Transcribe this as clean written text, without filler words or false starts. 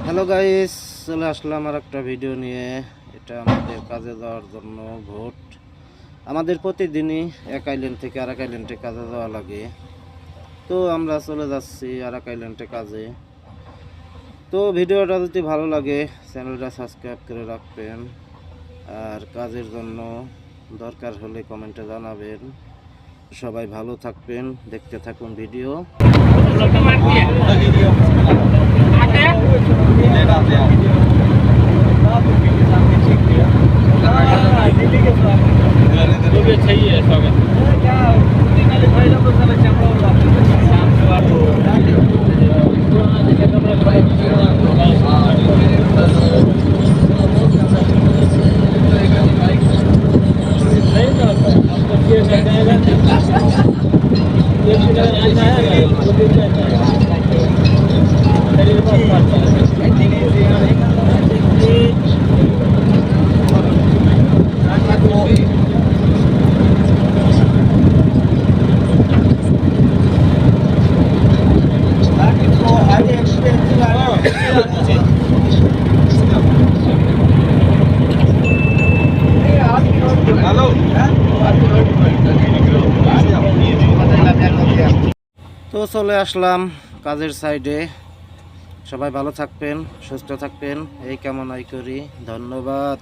Hello guys, চলে আসলাম আর একটা video নিয়ে। এটা আমাদের কাজে যাওয়ার জন্য ভোট। আমাদের প্রতিদিনই এক আইল্যান্ড থেকে আরেক আইল্যান্ডে কাজে যাওয়া লাগে। তো আমরা চলে যাচ্ছি আরেক আইল্যান্ডে কাজে। তো ভিডিওটা যদি ভালো লাগে চ্যানেলটা সাবস্ক্রাইব করে রাখবেন, আর কাজের জন্য দরকার হলে কমেন্টে জানাবেন। সবাই ভালো থাকবেন, দেখতে থাকুন ভিডিও। তো চলে আসলাম কাজের সাইডে। সবাই ভালো থাকবেন, সুস্থ থাকবেন এই কামনাই করি। ধন্যবাদ।